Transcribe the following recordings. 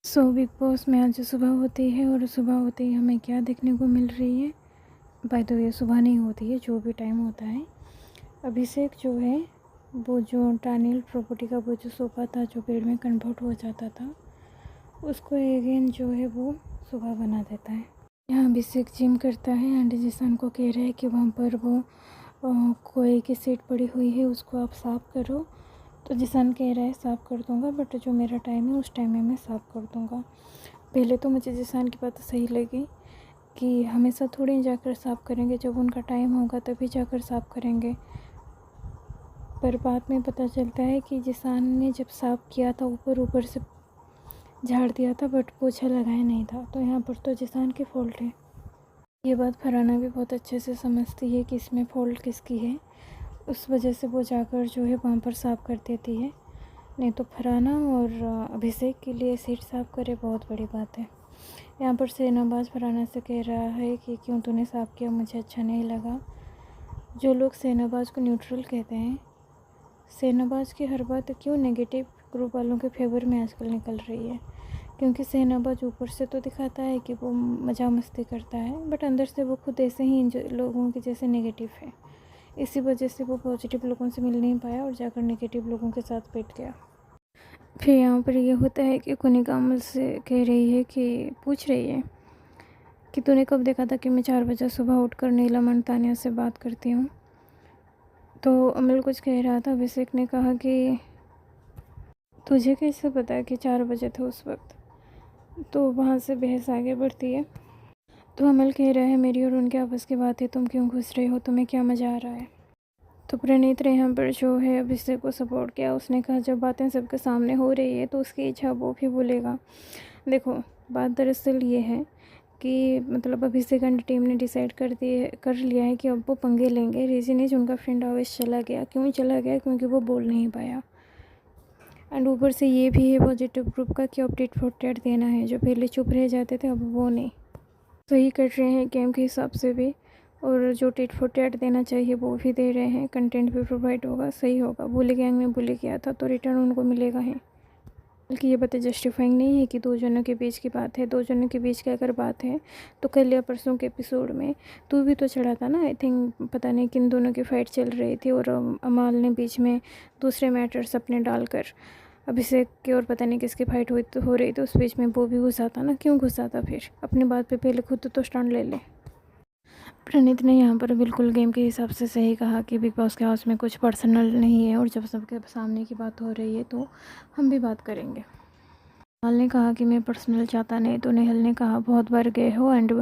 Big boss में आज सुबह होती है और सुबह होते ही हमें क्या देखने को मिल रही है। बाय द वे सुबह नहीं होती है, जो भी टाइम होता है। अभिषेक जो है वो जो टानियल प्रॉपर्टी का वो जो सोफा था जो पेड़ में कन्वर्ट हो जाता था, उसको अगेन जो है वो सुबह बना देता है। यहाँ अभिषेक जिम करता है एंड जिसान को कह रहा है कि वहाँ पर वो कोई की सीट पड़ी हुई है, उसको आप साफ़ करो। तो जिसान कह रहा है साफ़ कर दूंगा, बट जो मेरा टाइम है उस टाइम में मैं साफ़ कर दूंगा। पहले तो मुझे जिसान की बात सही लगी कि हमेशा थोड़ी जाकर साफ़ करेंगे, जब उनका टाइम होगा तभी जाकर साफ़ करेंगे। पर बाद में पता चलता है कि जिसान ने जब साफ़ किया था ऊपर ऊपर से झाड़ दिया था, बट पोछा लगाया नहीं था। तो यहाँ पर तो जिसान की फ़ॉल्ट है। ये बात फरहाना भी बहुत अच्छे से समझती है कि इसमें फ़ॉल्ट किसकी है। उस वजह से वो जाकर जो है वहाँ पर साफ़ कर देती है। नहीं तो फरहाना और अभिषेक के लिए सीट साफ़ करे बहुत बड़ी बात है। यहाँ पर शहनाबाज फरहाना से कह रहा है कि क्यों तूने साफ़ किया, मुझे अच्छा नहीं लगा। जो लोग शहनाबाज को न्यूट्रल कहते हैं, शहनाबाज की हर बात क्यों नेगेटिव ग्रुप वालों के फेवर में आजकल निकल रही है। क्योंकि शहनाबाज ऊपर से तो दिखाता है कि वो मज़ा मस्ती करता है, बट अंदर से वो खुद ऐसे ही लोगों के जैसे नेगेटिव है। इसी वजह से वो पॉजिटिव लोगों से मिल नहीं पाया और जाकर नेगेटिव लोगों के साथ बैठ गया। फिर यहाँ पर ये होता है कि कुनिका अमल से कह रही है कि पूछ रही है कि तूने कब देखा था कि मैं 4 बजे सुबह उठकर नीलम तानिया से बात करती हूँ। तो अमल कुछ कह रहा था। अभिषेक ने कहा कि तुझे कैसे पता है कि 4 बजे थे उस वक्त। तो वहाँ से बहस आगे बढ़ती है। तो अमल कह रहा है मेरी और उनके आपस की बात है, तुम क्यों घुस रहे हो, तुम्हें क्या मज़ा आ रहा है। तो प्रणीत ने यहाँ पर जो है अभिषेक को सपोर्ट किया। उसने कहा जब बातें सबके सामने हो रही है तो उसकी इच्छा वो भी बोलेगा। देखो बात दरअसल ये है कि मतलब अभिषेक एंड टीम ने डिसाइड कर लिया है कि अब वो पंगे लेंगे। रीज़न इज उनका फ्रेंड आवेश चला गया। क्यों चला गया? क्योंकि वो बोल नहीं पाया। एंड ऊपर से ये भी है पॉजिटिव ग्रुप का कि अब टिट फॉर टैट देना है। जो पहले चुप रह जाते थे अब वो नहीं, सही कर रहे हैं गेम के हिसाब से भी। और जो टिट फॉर टैट देना चाहिए वो भी दे रहे हैं। कंटेंट भी प्रोवाइड होगा, सही होगा। बुली गैंग ने बुली किया था तो रिटर्न उनको मिलेगा ही। बल्कि ये बातें जस्टिफाइंग नहीं है कि दो जनों के बीच की बात है। दो जनों के बीच की अगर बात है तो कल या परसों के एपिसोड में तू भी तो चढ़ा था ना। आई थिंक पता नहीं किन दोनों की फ़ाइट चल रही थी और अमाल ने बीच में दूसरे मैटर्स अपने डालकर अभिषेक की और पता नहीं किसकी फ़ाइट हो रही थी, उस बीच में वो भी घुसा था ना। क्यों घुसा था? फिर अपनी बात पे पहले खुद तो स्टैंड ले ले। प्रणीत ने यहाँ पर बिल्कुल गेम के हिसाब से सही कहा कि बिग बॉस के हाउस में कुछ पर्सनल नहीं है और जब सबके सामने की बात हो रही है तो हम भी बात करेंगे। नेहल ने कहा कि मैं पर्सनल चाहता नहीं। तो नेहल ने कहा बहुत बार गए हो एंड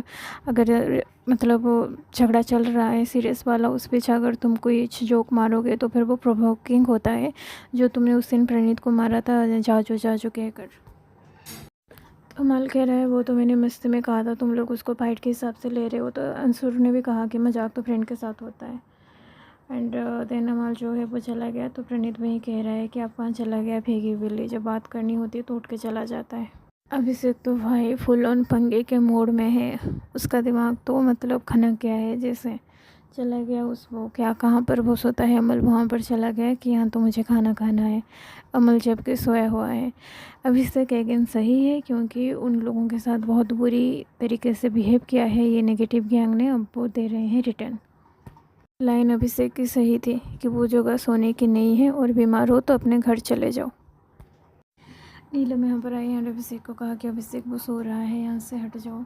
अगर मतलब झगड़ा चल रहा है सीरियस वाला, उस बीच अगर तुम कोई जोक मारोगे तो फिर वो प्रोवोकिंग होता है। जो तुमने उस दिन प्रणीत को मारा था जाजो कहकर। कमाल कह रहा है वो तो मैंने मस्ती में कहा था, तुम लोग उसको फाइट के हिसाब से ले रहे हो। तो अंसुर ने भी कहा कि मजाक तो फ्रेंड के साथ होता है। एंड देन अमाल जो है वो चला गया। तो प्रणीत वही कह रहा है कि आप कहाँ चला गया भीगी बिल्ली, जब बात करनी होती है तो उठ के चला जाता है। अभिषेक तो भाई फुल ऑन पंगे के मोड में है। उसका दिमाग तो मतलब खनक गया है। जैसे चला गया उस वो क्या कहाँ पर वो सोता है अमल, वहाँ पर चला गया कि यहाँ तो मुझे खाना खाना है। अमल जबकि सोया हुआ है। अभिषेक अगेन सही है क्योंकि उन लोगों के साथ बहुत बुरी तरीके से बिहेव किया है ये नेगेटिव गैंग ने। अब वो दे रहे हैं रिटर्न। लाइन अभिषेक की सही थी कि वो जगह सोने की नहीं है और बीमार हो तो अपने घर चले जाओ। नीलम यहाँ पर आई एंड अभिषेक को कहा कि अभिषेक वो सो रहा है, यहाँ से हट जाओ।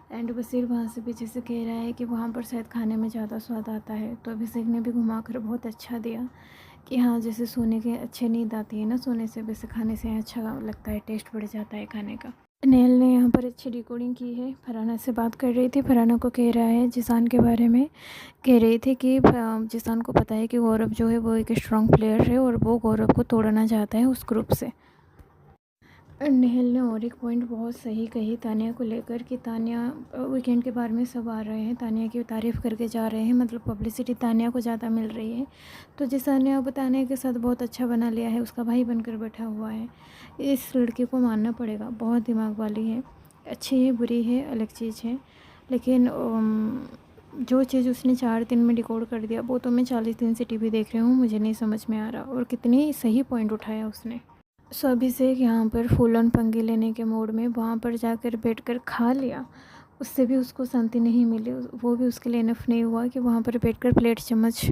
एंड बसीर वहाँ से पीछे से कह रहा है कि वहाँ पर शायद खाने में ज़्यादा स्वाद आता है। तो अभिषेक ने भी घुमा कर बहुत अच्छा दिया कि हाँ जैसे सोने के अच्छे नींद आती है ना सोने से, वैसे खाने से अच्छा लगता है, टेस्ट बढ़ जाता है खाने का। नेल ने यहाँ पर अच्छी रिकॉर्डिंग की है। फरहाना से बात कर रही थी। फरहाना को कह रहा है जिसान के बारे में, कह रही थी कि जिसान को पता है कि गौरव जो है वो एक स्ट्रॉन्ग प्लेयर है और वो गौरव को तोड़ना चाहता है उस ग्रुप से। नेहल ने और एक पॉइंट बहुत सही कही तानिया को लेकर कि तानिया वीकेंड के बारे में सब आ रहे हैं, तानिया की तारीफ़ करके जा रहे हैं, मतलब पब्लिसिटी तानिया को ज़्यादा मिल रही है। तो जिसान ने अब तानिया के साथ बहुत अच्छा बना लिया है, उसका भाई बनकर बैठा हुआ है। इस लड़की को मानना पड़ेगा, बहुत दिमाग वाली है। अच्छी है बुरी है अलग चीज़ है, लेकिन जो चीज़ उसने 4 दिन में रिकॉर्ड कर दिया वो तो मैं 40 दिन से टीवी देख रही हूँ, मुझे नहीं समझ में आ रहा। और कितनी सही पॉइंट उठाया उसने। सो अभिषेक यहाँ पर फुल ऑन पंगे लेने के मूड में वहाँ पर जाकर बैठकर खा लिया। उससे भी उसको शांति नहीं मिली, वो भी उसके लिए इनफ नहीं हुआ कि वहाँ पर बैठकर प्लेट चम्मच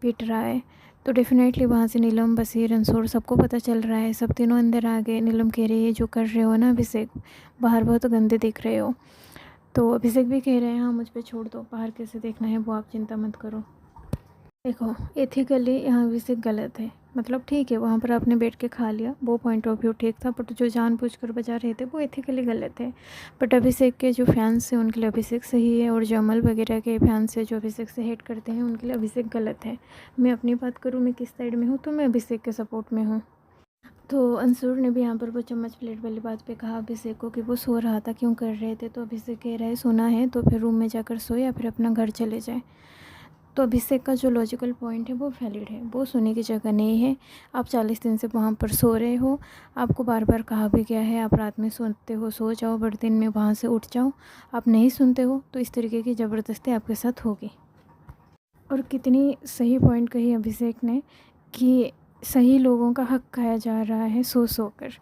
पीट रहा है। तो डेफिनेटली वहाँ से नीलम, बसीर, अंसुर सबको पता चल रहा है। सब तीनों अंदर आ गए। नीलम कह रही है जो कर रहे हो ना अभिषेक, बाहर बहुत गंदे दिख रहे हो। तो अभिषेक भी कह रहे हैं हाँ मुझ पे छोड़ दो, बाहर कैसे देखना है वो आप चिंता मत करो। देखो एथिकली यहाँ अभिषेक गलत है, मतलब ठीक है वहाँ पर आपने बैठ के खा लिया, वो पॉइंट ऑफ व्यू ठीक था, बट जो जानबूझकर बजा रहे थे वो एथिकली गलत है। बट अभिषेक के जो फैंस हैं उनके लिए अभिषेक सही है, और जो अमल वगैरह के फैंस हैं जो अभिषेक से हेट करते हैं उनके लिए अभिषेक गलत है। मैं अपनी बात करूँ मैं किस साइड में हूँ, तो मैं अभिषेक के सपोर्ट में हूँ। तो अंसुर ने भी यहाँ पर वो चम्मच प्लेट वाली बात पे कहा अभिषेक को कि वो सो रहा था, क्यों कर रहे थे। तो अभिषेक कह रहा है सोना है तो फिर रूम में जाकर सो या फिर अपना घर चले जाए। तो अभिषेक का जो लॉजिकल पॉइंट है वो वैलिड है, वो सोने की जगह नहीं है। आप 40 दिन से वहाँ पर सो रहे हो, आपको बार बार कहा भी गया है आप रात में सोते हो सो जाओ, बट दिन में वहाँ से उठ जाओ। आप नहीं सुनते हो तो इस तरीके की ज़बरदस्ती आपके साथ होगी। और कितनी सही पॉइंट कही अभिषेक ने कि सही लोगों का हक खाया जा रहा है सो कर।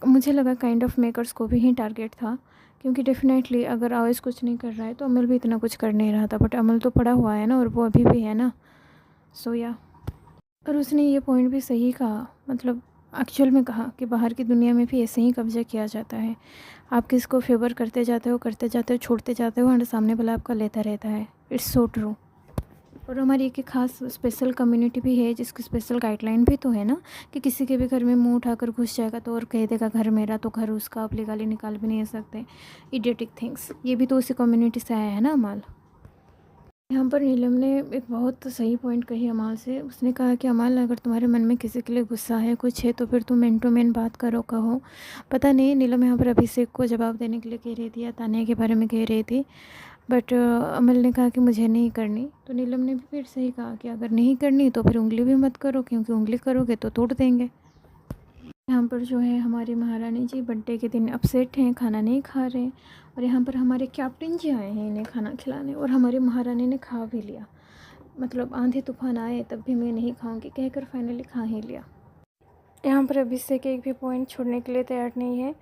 मुझे लगा काइंड ऑफ मेकर्स को भी ही टारगेट था, क्योंकि डेफिनेटली अगर आवेश कुछ नहीं कर रहा है तो अमल भी इतना कुछ कर नहीं रहा था, बट अमल तो पड़ा हुआ है ना, और वो अभी भी है ना। सो या और उसने ये पॉइंट भी सही कहा, मतलब एक्चुअल में कहा कि बाहर की दुनिया में भी ऐसे ही कब्जा किया जाता है। आप किसको फेवर करते जाते हो, छोड़ते जाते हो, और सामने वाला आपका लेता रहता है। It's so true. और हमारी एक खास स्पेशल कम्युनिटी भी है जिसकी स्पेशल गाइडलाइन भी तो है ना, कि किसी के भी घर में मुंह उठाकर घुस जाएगा तो और कह देगा घर मेरा तो घर उसका, आप गाली निकाल भी नहीं सकते। इडियटिक थिंग्स, ये भी तो उसी कम्युनिटी से आया है ना अमाल। यहाँ पर नीलम ने एक बहुत सही पॉइंट कही अमाल से। उसने कहा कि अमाल अगर तुम्हारे मन में किसी के लिए गुस्सा है कुछ है तो फिर तुम मैन टू मैन बात करो, कहो। पता नहीं नीलम यहाँ पर अभिषेक को जवाब देने के लिए कह रही थी या तान्या के बारे में कह रही थी, बट अमल ने कहा कि मुझे नहीं करनी। तो नीलम ने भी फिर सही कहा कि अगर नहीं करनी तो फिर उंगली भी मत करो, क्योंकि उंगली करोगे तो तोड़ देंगे। यहाँ पर जो है हमारी महारानी जी बर्थडे के दिन अपसेट हैं, खाना नहीं खा रहे। और यहाँ पर हमारे कैप्टन जी आए हैं इन्हें खाना खिलाने, और हमारी महारानी ने खा भी लिया। मतलब आंधी तूफान आए तब भी मैं नहीं खाऊंगी कहकर फाइनली खा ही लिया। यहाँ पर अभिषेक एक भी पॉइंट छोड़ने के लिए तैयार नहीं है।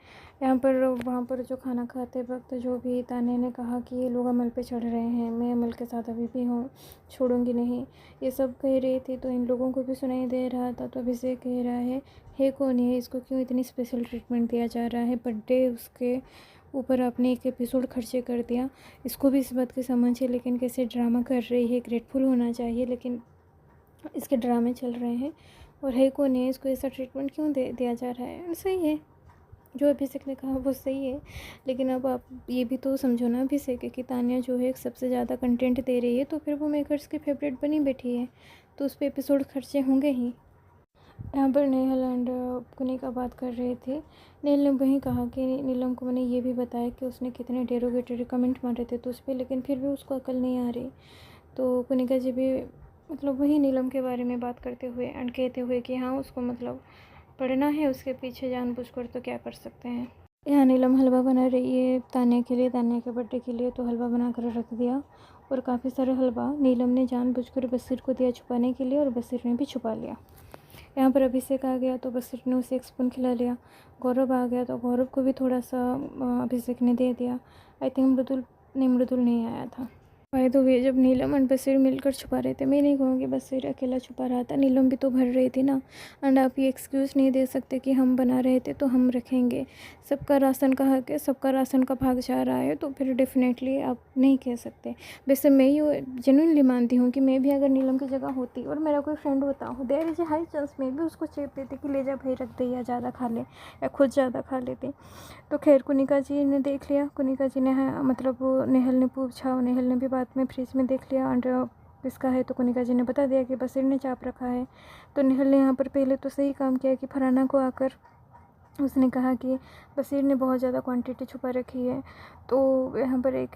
यहाँ पर वहाँ पर जो खाना खाते वक्त जो भी तान्या ने कहा कि ये लोग अमल पे चढ़ रहे हैं, मैं अमल के साथ अभी भी हूँ, छोड़ूंगी नहीं, ये सब कह रही थी। तो इन लोगों को भी सुनाई दे रहा था। तो अभिषेक कह रहा है कौन है, इसको क्यों इतनी स्पेशल ट्रीटमेंट दिया जा रहा है, बर्थडे उसके ऊपर आपने एक एपिसोड खर्चे कर दिया। इसको भी इस बात की समझ है, लेकिन कैसे ड्रामा कर रही है, ग्रेटफुल होना चाहिए, लेकिन इसके ड्रामे चल रहे हैं। और है कौन है, इसको ऐसा ट्रीटमेंट क्यों दिया जा रहा है। सही है जो अभिषेक ने कहा वो सही है, लेकिन अब आप ये भी तो समझो ना अभिषेक कि तान्या जो है सबसे ज़्यादा कंटेंट दे रही है, तो फिर वो मेकर्स की फेवरेट बनी बैठी है, तो उस पर एपिसोड खर्चे होंगे ही। यहाँ पर नेहल एंड कुनिका बात कर रहे थे। नेहल ने वहीं कहा कि नीलम को मैंने ये भी बताया कि उसने कितने डेरोगेटरी कमेंट मारे थे तो उस पर, लेकिन फिर भी उसको अकल नहीं आ रही। तो कुनिका जी भी मतलब वही नीलम के बारे में बात करते हुए एंड कहते हुए कि हाँ उसको मतलब पढ़ना है उसके पीछे जानबूझकर, तो क्या कर सकते हैं। यहाँ नीलम हलवा बना रही है तान्या के लिए, तान्या के बर्थडे के लिए, तो हलवा बना कर रख दिया, और काफ़ी सारा हलवा नीलम ने जानबूझकर बसीर को दिया छुपाने के लिए, और बसीर ने भी छुपा लिया। यहाँ पर अभिषेक आ गया तो बसीर ने उसे एक स्पून खिला लिया। गौरव आ गया तो गौरव को भी थोड़ा सा अभिषेक ने दे दिया। आई थिंक मृदुल नहीं आया था। भाई तो वे जब नीलम और बसीर मिलकर छुपा रहे थे, मैं नहीं कहूँगी बसीर अकेला छुपा रहा था, नीलम भी तो भर रही थी ना। एंड आप ये एक्सक्यूज़ नहीं दे सकते कि हम बना रहे थे तो हम रखेंगे। सबका राशन का हक है, सबका राशन का भाग जा रहा है, तो फिर डेफिनेटली आप नहीं कह सकते। वैसे मैं ये जेन्युइनली मानती हूँ कि मैं भी अगर नीलम की जगह होती और मेरा कोई फ्रेंड होता हो, there is a high chance मैं भी उसको चेप देती कि ले जा भाई रख दे, या ज़्यादा खा ले, या खुद ज़्यादा खा लेती। तो खैर कुनिका जी ने देख लिया, कुनिका जी ने मतलब नेहल ने पूछा, नेहल ने भी बाद में फ्रिज में देख लिया एंड किसका है, तो कुनिका जी ने बता दिया कि बसीर ने चाप रखा है। तो नेहल ने यहाँ पर पहले तो सही काम किया कि फरहाना को आकर उसने कहा कि बसीर ने बहुत ज़्यादा क्वांटिटी छुपा रखी है। तो यहाँ पर एक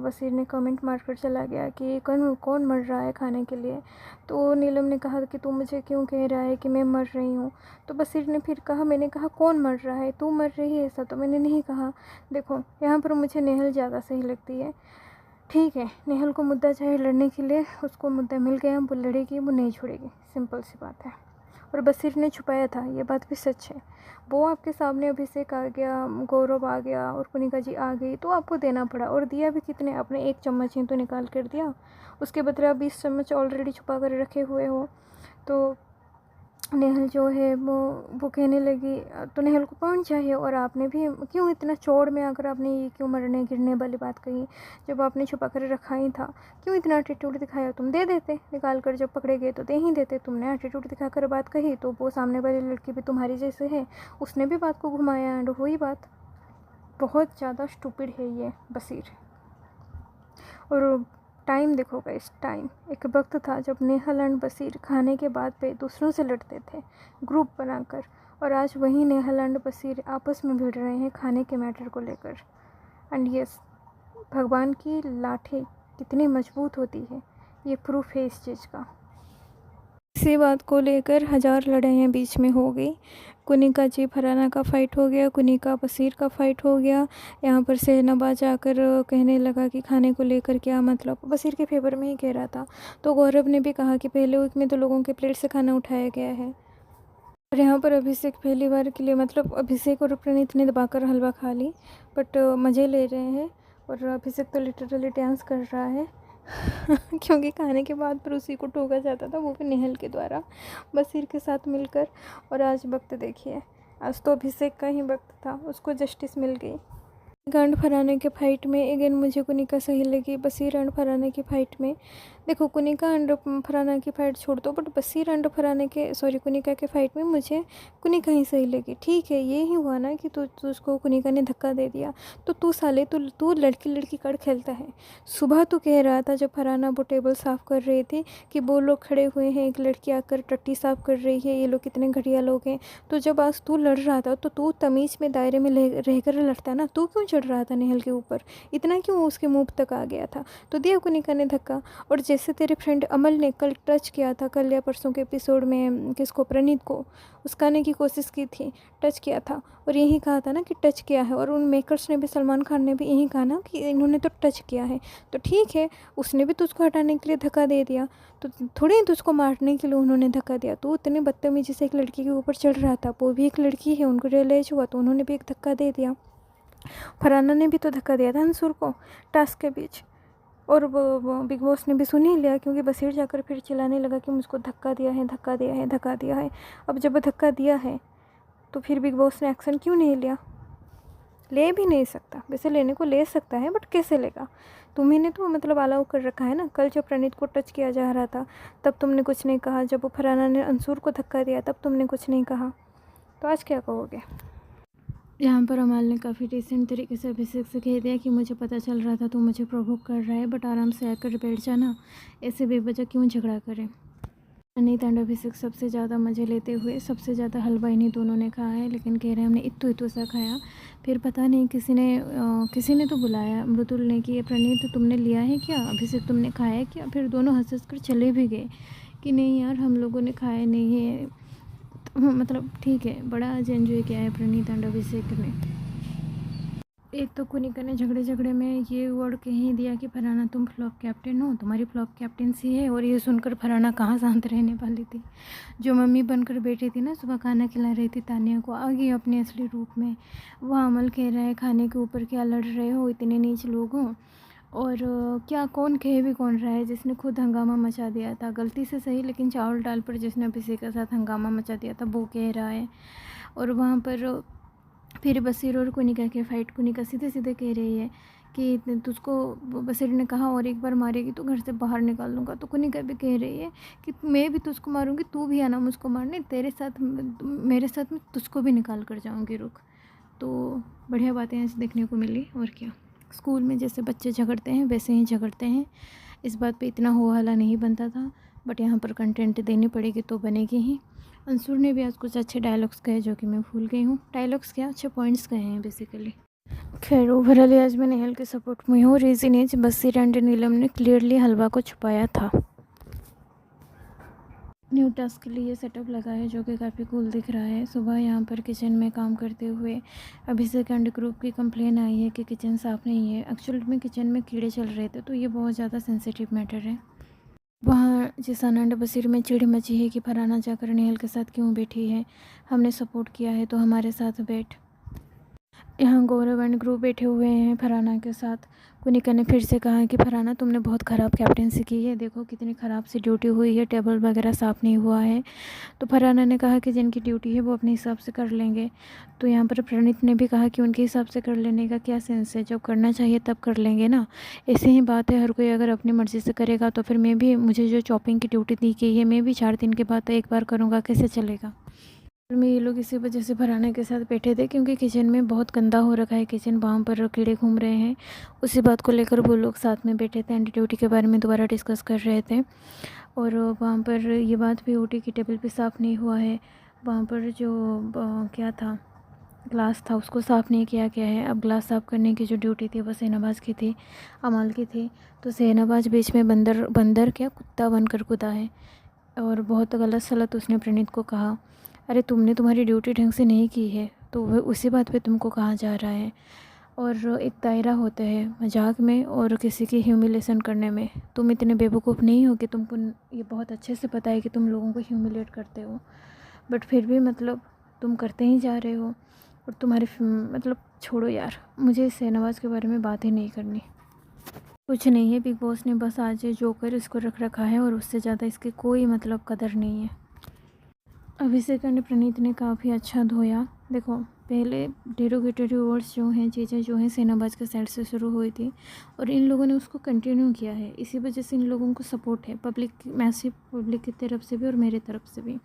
बसीर ने कमेंट मारकर चला गया कि कौन मर रहा है खाने के लिए। तो नीलम ने कहा कि तू मुझे क्यों कह रहा है कि मैं मर रही हूँ। तो बसीर ने फिर कहा मैंने कहा कौन मर रहा है, तू मर रही है, ऐसा तो मैंने नहीं कहा। देखो यहाँ पर मुझे नेहल ज़्यादा सही लगती है। ठीक है, नेहल को मुद्दा चाहिए लड़ने के लिए, उसको मुद्दा मिल गया, वो लड़ेगी, वो नहीं छोड़ेगी, सिंपल सी बात है। और बसीर ने छुपाया था, ये बात भी सच है। वो आपके सामने अभिषेक आ गया, गौरव आ गया और कुनिका जी आ गई तो आपको देना पड़ा, और दिया भी कितने, आपने 1 चम्मच ही तो निकाल कर दिया, उसके बदले आप 20 चम्मच ऑलरेडी छुपा कर रखे हुए हो। तो नेहल जो है वो कहने लगी, तो नेहल को कौन चाहिए, और आपने भी क्यों इतना चौड़ में आकर आपने ये क्यों मरने गिरने वाली बात कही, जब आपने छुपा कर रखा ही था, क्यों इतना एटीट्यूड दिखाया, तुम दे देते निकाल कर, जब पकड़े गए तो दे ही देते, तुमने एटीट्यूड दिखाकर बात कही तो वो सामने वाली लड़की भी तुम्हारी जैसे है, उसने भी बात को घुमाया एंड वही बात। बहुत ज़्यादा स्टूपिड है ये बसीर। और टाइम देखो गाइस, टाइम, एक वक्त था जब नेहल एंड बसीर खाने के बाद पे दूसरों से लड़ते थे ग्रुप बनाकर, और आज वही नेहल एंड बसीर आपस में भिड़ रहे हैं खाने के मैटर को लेकर। एंड यस, भगवान की लाठी कितनी मजबूत होती है, ये प्रूफ है इस चीज़ का। इसी बात को लेकर 1000 लड़ाइयाँ बीच में हो गई। कुनिका जी फरहाना का फ़ाइट हो गया, कुनिका बसीर का फ़ाइट हो गया। यहाँ पर शहनाबाज आकर कहने लगा कि खाने को लेकर क्या मतलब, बसीर के फेवर में ही कह रहा था। तो गौरव ने भी कहा कि पहले वीक में तो लोगों के प्लेट से खाना उठाया गया है, और यहाँ पर अभिषेक पहली बार के लिए, मतलब अभिषेक और प्रणीत ने दबाकर हलवा खा ली, बट मज़े ले रहे हैं। और अभिषेक तो लिटरली डांस कर रहा है क्योंकि खाने के बाद पर उसी को टोका जाता था, वो भी नेहल के द्वारा बसीर के साथ मिलकर। और आज वक्त देखिए, आज तो अभिषेक का ही वक्त था, उसको जस्टिस मिल गई। एंड फरहाना के फाइट में अगेन मुझे कुनिका सही लगी, बसीर एंड फरहाना की फ़ाइट में देखो, कुनिका एंड फरहाना की फ़ाइट छोड़ दो, बट बसीर एंड फरहाना के कुनिका के फ़ाइट में मुझे कुनिका ही सही लगी। ठीक है, ये ही हुआ ना कि तू उसको कुनिका ने धक्का दे दिया, तो तू साले तू लड़की लड़की कड़ खेलता है। सुबह तू कह रहा था जब फरहाना वो टेबल साफ़ कर रही थी कि वो लोग खड़े हुए हैं, एक लड़की आकर टट्टी साफ़ कर रही है, ये लोग कितने घटिया लोग हैं। तो जब आज तू लड़ रहा था तो तू तमीज़ में दायरे में रहकर लड़ता ना, तू क्यों चढ़ रहा था नेहल के ऊपर, इतना क्यों उसके मुंह तक आ गया था। तो दिया कुनिका ने धक्का। और जैसे तेरे फ्रेंड अमल ने कल टच किया था, कल या परसों के एपिसोड में किसको, प्रणीत को उसकाने की कोशिश की थी, टच किया था, और यही कहा था ना कि टच किया है। और उन मेकर्स ने भी, सलमान खान ने भी यही कहा ना कि इन्होंने तो टच किया है। तो ठीक है, उसने भी तुझको हटाने के लिए धक्का दे दिया, तो थोड़ी तुझको मारने के लिए उन्होंने धक्का दिया। तो इतने बदतमीजी से एक लड़की के ऊपर चढ़ रहा था, वो भी एक लड़की है, उनको रियलाइज हुआ तो उन्होंने भी एक धक्का दे दिया। फरहाना ने भी तो धक्का दिया था अंसुर को टास्क के बीच, और वो बिग बॉस ने भी सुन ही लिया, क्योंकि बसीर जाकर फिर चिल्लाने लगा कि मुझको धक्का दिया है, धक्का दिया है, धक्का दिया है। अब जब धक्का दिया है तो फिर बिग बॉस ने एक्शन क्यों नहीं लिया, ले भी नहीं सकता, वैसे लेने को ले सकता है बट कैसे लेगा, तुम्ही ने तो मतलब अलाउ कर रखा है ना। कल जब प्रणीत को टच किया जा रहा था तब तुमने कुछ नहीं कहा, जब वो फरहाना ने अंसुर को धक्का दिया तब तुमने कुछ नहीं कहा, तो आज क्या कहोगे। यहाँ पर अमाल ने काफ़ी डिसेंट तरीके से अभिषेक से कह दिया कि मुझे पता चल रहा था तू मुझे प्रोवोक कर रहा है, बट आराम से आकर बैठ जाना, ऐसे बेवजह क्यों झगड़ा करें। अनीत एंड अभिषेक सबसे ज़्यादा मज़े लेते हुए, सबसे ज़्यादा हलवा इन्हीं दोनों ने खाया है, लेकिन कह रहे हैं हमने इत्तू सा खाया। फिर पता नहीं किसी ने तो बुलाया मृदुल ने कि प्रणीत तुमने लिया है क्या, अभिषेक तुमने खाया है क्या। फिर दोनों हंस कर चले भी गए कि नहीं यार हम लोगों ने खाया नहीं है। तो मतलब ठीक है, बड़ा आज एंजॉय किया है प्रणीत एंड अभिषेक ने। एक तो कुनिका ने झगड़े में ये वर्ड कह ही दिया कि फरहाना तुम फ्लॉप कैप्टन हो, तुम्हारी फ्लॉप कैप्टनसी है, और ये सुनकर फरहाना कहाँ शांत रहने वाली थी। जो मम्मी बनकर बैठी थी ना, सुबह खाना खिला रही थी तानिया को, आ गई अपने असली रूप में। वह अमल कह रहा है खाने के ऊपर क्या लड़ रहे हो, इतने नीच लोग हो। और क्या कौन कह भी कौन रहा है, जिसने खुद हंगामा मचा दिया था, गलती से सही लेकिन चावल डाल पर जिसने अभिषेक के साथ हंगामा मचा दिया था वो कह रहा है। और वहाँ पर फिर बसीर और कुनिका के फाइट, कुनिका सीधे सीधे कह रही है कि तुझको, बसीर ने कहा और एक बार मारेगी तो घर से बाहर निकाल दूँगा, तो कुनिका भी कह रही है कि मैं भी तुझको मारूंगी, तू भी आना मुझको मारने, तेरे साथ मेरे साथ मैं तुझको भी निकाल कर जाऊंगी, रुक। तो बढ़िया बातें ऐसे देखने को मिली। और क्या, स्कूल में जैसे बच्चे झगड़ते हैं वैसे ही झगड़ते हैं, इस बात पे इतना हो हल्ला नहीं बनता था, बट यहाँ पर कंटेंट देनी पड़ेगी तो बनेगी ही। अंसुर ने भी आज कुछ अच्छे डायलॉग्स कहे जो कि मैं भूल गई हूँ, डायलॉग्स क्या अच्छे पॉइंट्स कहे हैं बेसिकली। खैर ओवरऑल आज मैं नेहल के सपोर्ट में हूँ, रीज़न है बसीर एंड नीलम ने क्लियरली हलवा को छुपाया था। न्यू टास्क के लिए सेटअप लगा है जो कि काफ़ी कूल दिख रहा है। सुबह यहाँ पर किचन में काम करते हुए अभिषेक एंड ग्रुप की कंप्लेन आई है कि किचन साफ़ नहीं है। एक्चुअल में किचन में कीड़े चल रहे थे, तो ये बहुत ज़्यादा सेंसिटिव मैटर है। वहाँ जिसान एंड बसीर में चिढ़ मची है कि फरहाना जाकर नेहल के साथ क्यों बैठी है, हमने सपोर्ट किया है तो हमारे साथ बैठ। यहाँ गौरव एंड ग्रुप बैठे हुए हैं फरहाना के साथ। कुनिका ने फिर से कहा कि फरहाना तुमने बहुत ख़राब कैप्टेंसी की है, देखो कितनी ख़राब सी ड्यूटी हुई है, टेबल वगैरह साफ़ नहीं हुआ है। तो फरहाना ने कहा कि जिनकी ड्यूटी है वो अपने हिसाब से कर लेंगे। तो यहाँ पर प्रणीत ने भी कहा कि उनके हिसाब से कर लेने का क्या सेंस है, जब करना चाहिए तब कर लेंगे ना। ऐसे ही बात है, हर कोई अगर अपनी मर्ज़ी से करेगा तो फिर मैं भी, मुझे जो चॉपिंग की ड्यूटी दी गई है मैं भी 4 दिन के बाद एक बार करूँगा, कैसे चलेगा। में ये लोग इसी वजह से फरहाना के साथ बैठे थे क्योंकि किचन में बहुत गंदा हो रखा है, किचन वहाँ पर कीड़े घूम रहे हैं। उसी बात को लेकर वो लोग साथ में बैठे थे, एंटी ड्यूटी के बारे में दोबारा डिस्कस कर रहे थे। और वहाँ पर ये बात भी उठी कि टेबल पे साफ़ नहीं हुआ है, वहाँ पर जो क्या था, ग्लास था उसको साफ़ नहीं किया गया है। अब ग्लास साफ़ करने की जो ड्यूटी थी वो शहनाबाज की थी, अमाल की थी। तो शहनाबाज बीच में बंदर क्या कुत्ता बनकर कूदा है और बहुत गलत सलत उसने प्रणीत को कहा, अरे तुमने तुम्हारी ड्यूटी ढंग से नहीं की है तो वह उसी बात पे तुमको कहा जा रहा है। और एक दायरा होता है मजाक में और किसी की ह्यूमिलेशन करने में। तुम इतने बेवकूफ़ नहीं हो कि तुमको ये बहुत अच्छे से पता है कि तुम लोगों को ह्यूमिलेट करते हो, बट फिर भी मतलब तुम करते ही जा रहे हो। और तुम्हारे मतलब छोड़ो यार, मुझे इस शहनवाज के बारे में बात ही नहीं करनी। कुछ नहीं है, बिग बॉस ने बस आज जोकर इसको रख रखा है और उससे ज़्यादा इसकी कोई मतलब कदर नहीं है। अभिषेक और प्रणीत ने काफ़ी अच्छा धोया। देखो पहले डेरोगेटरी वर्ड्स जो हैं, चीज़ें जो हैं शहनाबाज के साइड से शुरू हुई थी और इन लोगों ने उसको कंटिन्यू किया है। इसी वजह से इन लोगों को सपोर्ट है पब्लिक, मैसिव पब्लिक की तरफ से भी और मेरे तरफ से भी।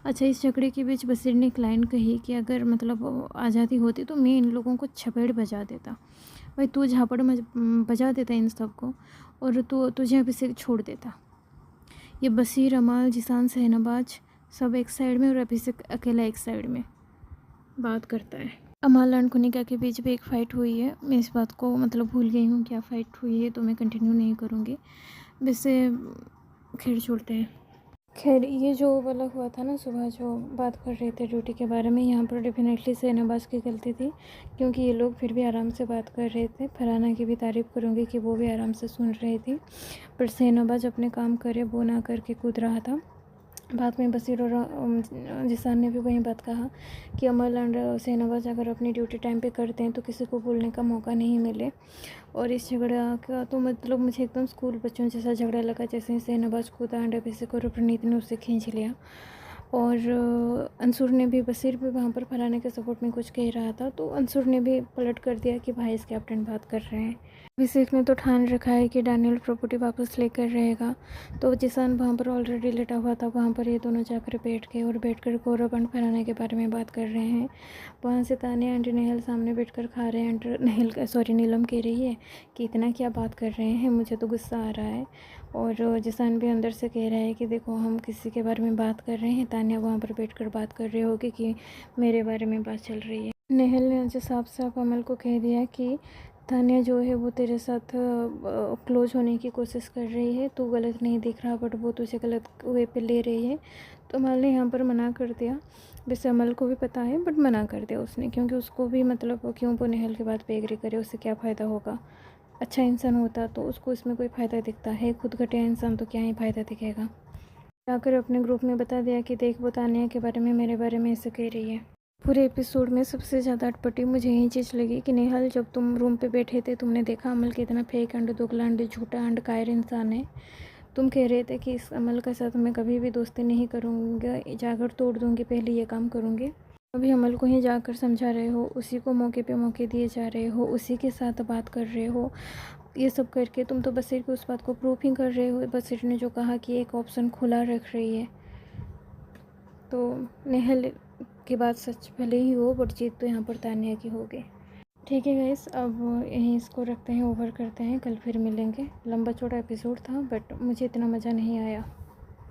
अच्छा, इस झगड़े के बीच बसीर ने एक लाइन कही कि अगर मतलब आज़ादी होती तो मैं इन लोगों को छपेड़ बजा देता। भाई तू झापड़ बजा देता इन सबको और तुझे अभिषेक छोड़ देता। ये बसीर, अमाल, जिसान, शहनाबाज सब एक साइड में और अभिषेक अकेला एक साइड में बात करता है। अमाल एंड कुनिका के बीच भी एक फ़ाइट हुई है। मैं इस बात को मतलब भूल गई हूँ क्या फ़ाइट हुई है, तो मैं कंटिन्यू नहीं करूँगी। वैसे खैर छोड़ते हैं। खैर ये जो वाला हुआ था ना सुबह, जो बात कर रहे थे ड्यूटी के बारे में, यहाँ पर डेफिनेटली शहनाबाज की गलती थी क्योंकि ये लोग फिर भी आराम से बात कर रहे थे। फरहाना की भी तारीफ़ करूँगी कि वो भी आराम से सुन रही थी, पर शहनाबाज अपने काम करे वो ना करके कूद रहा था। बाद में बसीर और जिसान ने भी वही बात कहा कि अमल एंड शहनाबाज अगर अपनी ड्यूटी टाइम पे करते हैं तो किसी को बोलने का मौका नहीं मिले। और इस झगड़ा का तो मतलब मुझे एकदम स्कूल बच्चों जैसा झगड़ा लगा, जैसे ही शहनाबाज कूदा एंड अभिषेक और प्रणीत ने उसे खींच लिया। और अंसुर ने भी, बसीर भी वहाँ पर फरहाना के सपोर्ट में कुछ कह रहा था तो अंसुर ने भी पलट कर दिया कि भाई इस कैप्टन बात कर रहे हैं। अभिषेक ने तो ठान रखा है कि डैनियल प्रॉपर्टी वापस लेकर रहेगा। तो जिसान वहाँ पर ऑलरेडी लेटा हुआ था, वहाँ पर ये दोनों जाकर बैठ गए और बैठकर गौरव एंड फरहाना के बारे में बात कर रहे हैं। वहाँ से तानिया एंड नेहल सामने बैठकर खा रहे हैं एंड नीलम कह रही है कि इतना क्या बात कर रहे हैं, मुझे तो गुस्सा आ रहा है। और जिसान भी अंदर से कह रहा है कि देखो हम किसी के बारे में बात कर रहे हैं, तानिया वहाँ पर बैठकर बात कर रहे होगी कि मेरे बारे में बात चल रही है। नेहल ने आज साफ साफ अमल को कह दिया कि तानिया जो है वो तेरे साथ क्लोज होने की कोशिश कर रही है, तू गलत नहीं दिख रहा बट वो तुझे गलत वे पे ले रही है। तो अमल ने यहाँ पर मना कर दिया। वैसे अमल को भी पता है बट मना कर दिया उसने, क्योंकि उसको भी मतलब क्यों वो नेहल के बात पे एग्री करे, उससे क्या फ़ायदा होगा। अच्छा इंसान होता तो उसको इसमें कोई फ़ायदा दिखता है, खुद घटिया इंसान तो क्या ही फ़ायदा दिखेगा। जाकर अपने ग्रुप में बता दिया कि देख वो तानिया के बारे में मेरे बारे में ऐसे कह रही है। पूरे एपिसोड में सबसे ज़्यादा अटपटी मुझे यही चीज़ लगी कि नेहल जब तुम रूम पे बैठे थे तुमने देखा अमल कितना फेक एंड दोगला एंड झूठा एंड कायर इंसान है। तुम कह रहे थे कि इस अमल के साथ मैं कभी भी दोस्ती नहीं करूँगा, जाकर तोड़ दूँगी, पहले ये काम करूँगी। अभी अमल को ही जाकर समझा रहे हो, उसी को मौके पे मौके दिए जा रहे हो, उसी के साथ बात कर रहे हो। ये सब करके तुम तो बसीर की उस बात को प्रूफ ही कर रहे हो। बसीर ने जो कहा कि एक ऑप्शन खुला रख रही है, तो नेहल की बात सच भले ही हो बट जीत तो यहाँ पर तानिया की होगी। ठीक है गाइस, अब यहीं इसको रखते हैं, ओवर करते हैं, कल फिर मिलेंगे। लंबा चौड़ा एपिसोड था बट मुझे इतना मज़ा नहीं आया।